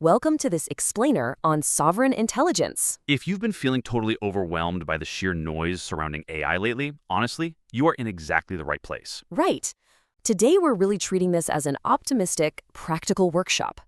Welcome to this explainer on sovereign intelligence. If you've been feeling totally overwhelmed by the sheer noise surrounding AI lately, honestly, you are in exactly the right place. Right. Today we're really treating this as an optimistic, practical workshop.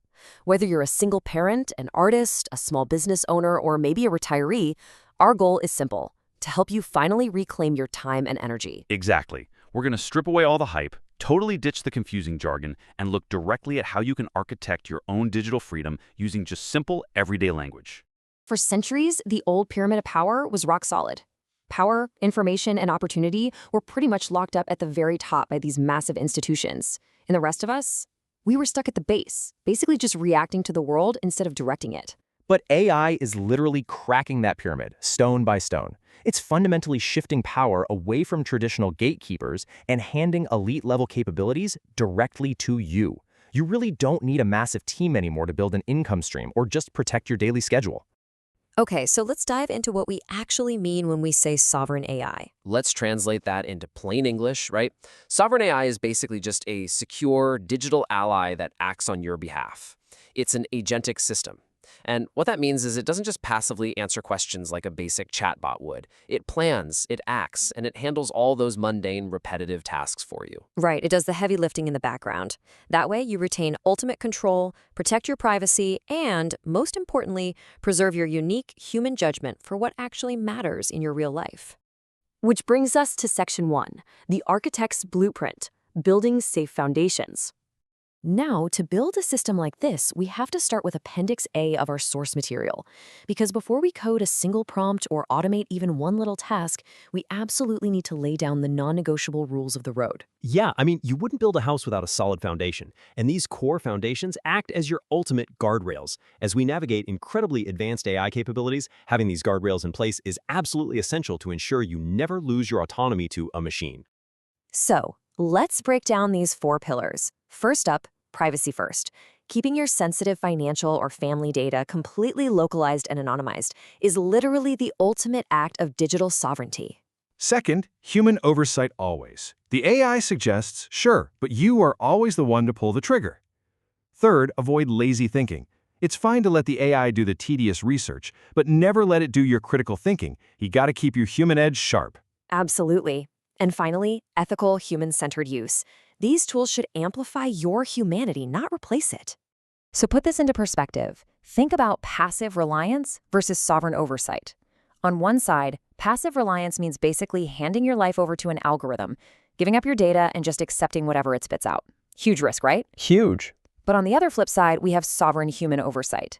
Whether you're a single parent, an artist, a small business owner, or maybe a retiree, our goal is simple: to help you finally reclaim your time and energy. Exactly. We're going to strip away all the hype, totally ditch the confusing jargon, and look directly at how you can architect your own digital freedom using just simple, everyday language. For centuries, the old pyramid of power was rock solid. Power, information, and opportunity were pretty much locked up at the very top by these massive institutions. And the rest of us? We were stuck at the base, basically just reacting to the world instead of directing it. But AI is literally cracking that pyramid, stone by stone. It's fundamentally shifting power away from traditional gatekeepers and handing elite-level capabilities directly to you. You really don't need a massive team anymore to build an income stream or just protect your daily schedule. Okay, so let's dive into what we actually mean when we say sovereign AI. Let's translate that into plain English, right? Sovereign AI is basically just a secure digital ally that acts on your behalf. It's an agentic system. And what that means is it doesn't just passively answer questions like a basic chatbot would. It plans, it acts, and it handles all those mundane, repetitive tasks for you. Right, it does the heavy lifting in the background. That way, you retain ultimate control, protect your privacy, and, most importantly, preserve your unique human judgment for what actually matters in your real life. Which brings us to Section 1, the Architect's Blueprint, Building Safe Foundations. Now, to build a system like this, we have to start with Appendix A of our source material. Because before we code a single prompt or automate even one little task, we absolutely need to lay down the non-negotiable rules of the road. Yeah, you wouldn't build a house without a solid foundation, and these core foundations act as your ultimate guardrails. As we navigate incredibly advanced AI capabilities, having these guardrails in place is absolutely essential to ensure you never lose your autonomy to a machine. So, let's break down these 4 pillars. First up, privacy first. Keeping your sensitive financial or family data completely localized and anonymized is literally the ultimate act of digital sovereignty. Second, human oversight always. The AI suggests, sure, but you are always the one to pull the trigger. Third, avoid lazy thinking. It's fine to let the AI do the tedious research, but never let it do your critical thinking. You gotta keep your human edge sharp. Absolutely. And finally, ethical, human-centered use. These tools should amplify your humanity, not replace it. So put this into perspective. Think about passive reliance versus sovereign oversight. On one side, passive reliance means basically handing your life over to an algorithm, giving up your data and just accepting whatever it spits out. Huge risk, right? Huge. But on the other flip side, we have sovereign human oversight.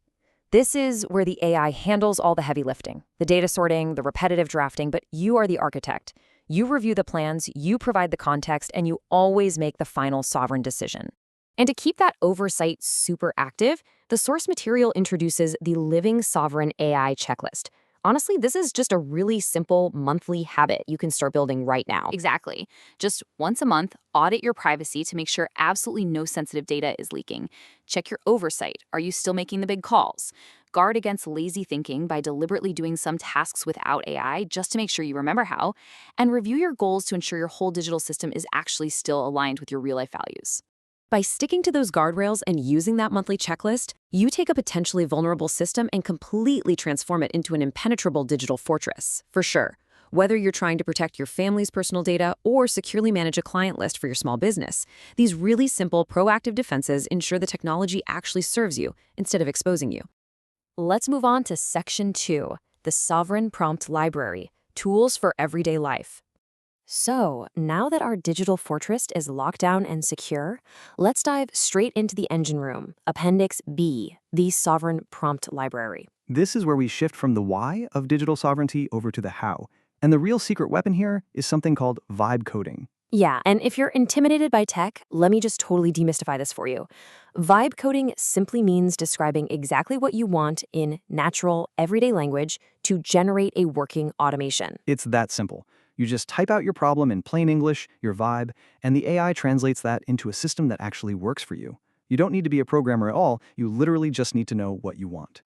This is where the AI handles all the heavy lifting, the data sorting, the repetitive drafting, but you are the architect. You review the plans, you provide the context, and you always make the final sovereign decision. And to keep that oversight super active, the source material introduces the Living Sovereign AI checklist. Honestly, this is just a really simple monthly habit you can start building right now. Exactly. Just once a month, audit your privacy to make sure absolutely no sensitive data is leaking. Check your oversight. Are you still making the big calls? Guard against lazy thinking by deliberately doing some tasks without AI just to make sure you remember how. And review your goals to ensure your whole digital system is actually still aligned with your real-life values. By sticking to those guardrails and using that monthly checklist, you take a potentially vulnerable system and completely transform it into an impenetrable digital fortress, for sure. Whether you're trying to protect your family's personal data or securely manage a client list for your small business, these really simple, proactive defenses ensure the technology actually serves you instead of exposing you. Let's move on to Section 2, the Sovereign Prompt Library, Tools for Everyday Life. So, now that our digital fortress is locked down and secure, let's dive straight into the engine room, Appendix B, the Sovereign Prompt Library. This is where we shift from the why of digital sovereignty over to the how. And the real secret weapon here is something called vibe coding. Yeah, and if you're intimidated by tech, let me just totally demystify this for you. Vibe coding simply means describing exactly what you want in natural, everyday language to generate a working automation. It's that simple. You just type out your problem in plain English, your vibe, and the AI translates that into a system that actually works for you. You don't need to be a programmer at all, you literally just need to know what you want.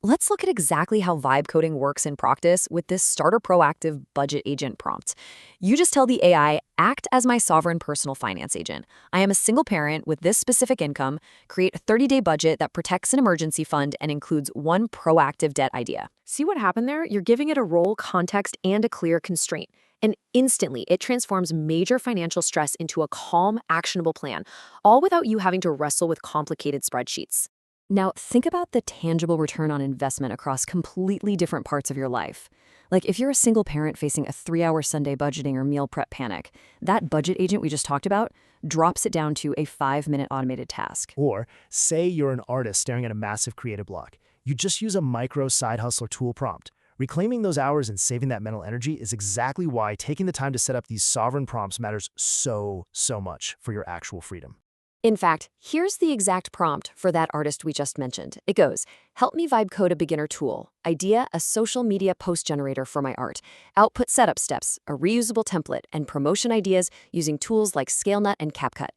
Let's look at exactly how vibe coding works in practice with this Starter Proactive Budget Agent prompt. You just tell the AI, act as my sovereign personal finance agent. I am a single parent with this specific income. Create a 30-day budget that protects an emergency fund and includes one proactive debt idea. See what happened there? You're giving it a role, context, and a clear constraint. And instantly, it transforms major financial stress into a calm, actionable plan, all without you having to wrestle with complicated spreadsheets. Now, think about the tangible return on investment across completely different parts of your life. Like if you're a single parent facing a 3-hour Sunday budgeting or meal prep panic, that budget agent we just talked about drops it down to a 5-minute automated task. Or say you're an artist staring at a massive creative block. You just use a micro side hustler tool prompt. Reclaiming those hours and saving that mental energy is exactly why taking the time to set up these sovereign prompts matters so much for your actual freedom. In fact, here's the exact prompt for that artist we just mentioned. It goes, help me vibe code a beginner tool. Idea, a social media post generator for my art. Output setup steps, a reusable template, and promotion ideas using tools like ScaleNut and CapCut.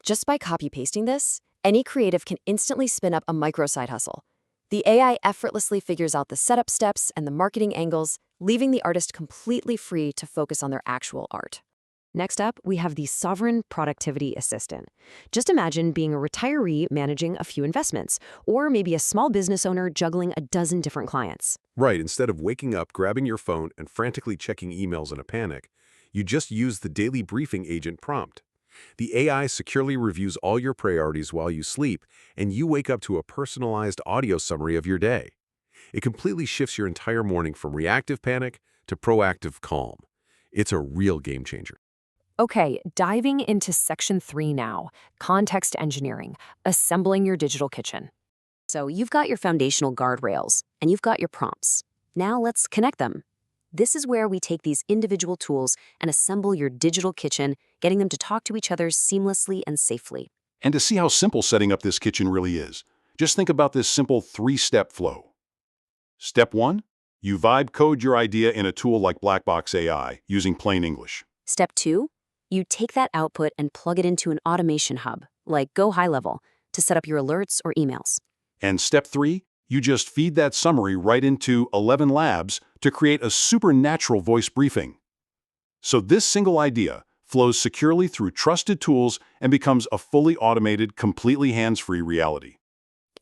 Just by copy-pasting this, any creative can instantly spin up a micro side hustle. The AI effortlessly figures out the setup steps and the marketing angles, leaving the artist completely free to focus on their actual art. Next up, we have the Sovereign Productivity Assistant. Just imagine being a retiree managing a few investments, or maybe a small business owner juggling a dozen different clients. Right, instead of waking up, grabbing your phone, and frantically checking emails in a panic, you just use the daily briefing agent prompt. The AI securely reviews all your priorities while you sleep, and you wake up to a personalized audio summary of your day. It completely shifts your entire morning from reactive panic to proactive calm. It's a real game changer. Okay, diving into Section 3 now, context engineering, assembling your digital kitchen. So you've got your foundational guardrails, and you've got your prompts. Now let's connect them. This is where we take these individual tools and assemble your digital kitchen, getting them to talk to each other seamlessly and safely. And to see how simple setting up this kitchen really is, just think about this simple 3-step flow. Step 1, you vibe code your idea in a tool like Blackbox AI using plain English. Step 2, you take that output and plug it into an automation hub, like Go High Level, to set up your alerts or emails. And step 3, you just feed that summary right into 11 Labs to create a supernatural voice briefing. So this single idea flows securely through trusted tools and becomes a fully automated, completely hands-free reality.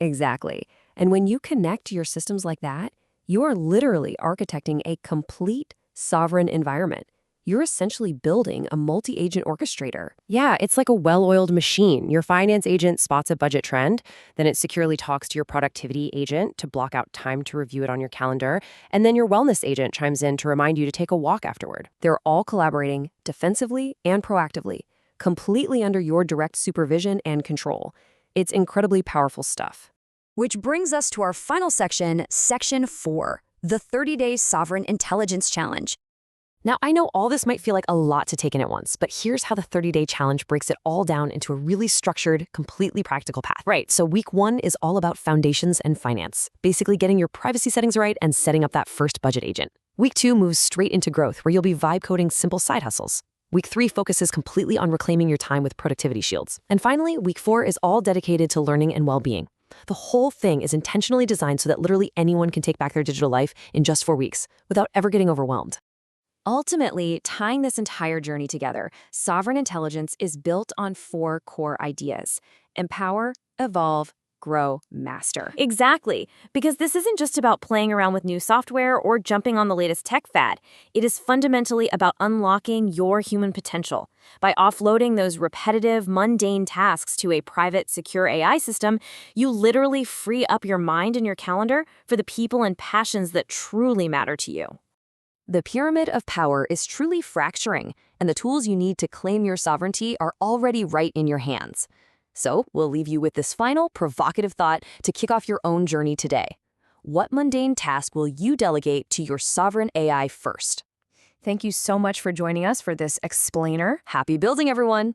Exactly. And when you connect your systems like that, you are literally architecting a complete sovereign environment. You're essentially building a multi-agent orchestrator. Yeah, it's like a well-oiled machine. Your finance agent spots a budget trend, then it securely talks to your productivity agent to block out time to review it on your calendar, and then your wellness agent chimes in to remind you to take a walk afterward. They're all collaborating defensively and proactively, completely under your direct supervision and control. It's incredibly powerful stuff. Which brings us to our final section, Section 4, the 30-Day Sovereign Intelligence Challenge. Now, I know all this might feel like a lot to take in at once, but here's how the 30-day challenge breaks it all down into a really structured, completely practical path. Right, so week 1 is all about foundations and finance, basically getting your privacy settings right and setting up that first budget agent. Week 2 moves straight into growth, where you'll be vibe coding simple side hustles. Week 3 focuses completely on reclaiming your time with productivity shields. And finally, week 4 is all dedicated to learning and well-being. The whole thing is intentionally designed so that literally anyone can take back their digital life in just 4 weeks without ever getting overwhelmed. Ultimately, tying this entire journey together, sovereign intelligence is built on 4 core ideas: empower, evolve, grow, master. Exactly, because this isn't just about playing around with new software or jumping on the latest tech fad. It is fundamentally about unlocking your human potential. By offloading those repetitive, mundane tasks to a private, secure AI system, you literally free up your mind and your calendar for the people and passions that truly matter to you. The pyramid of power is truly fracturing, and the tools you need to claim your sovereignty are already right in your hands. So, we'll leave you with this final, provocative thought to kick off your own journey today. What mundane task will you delegate to your sovereign AI first? Thank you so much for joining us for this explainer. Happy building, everyone!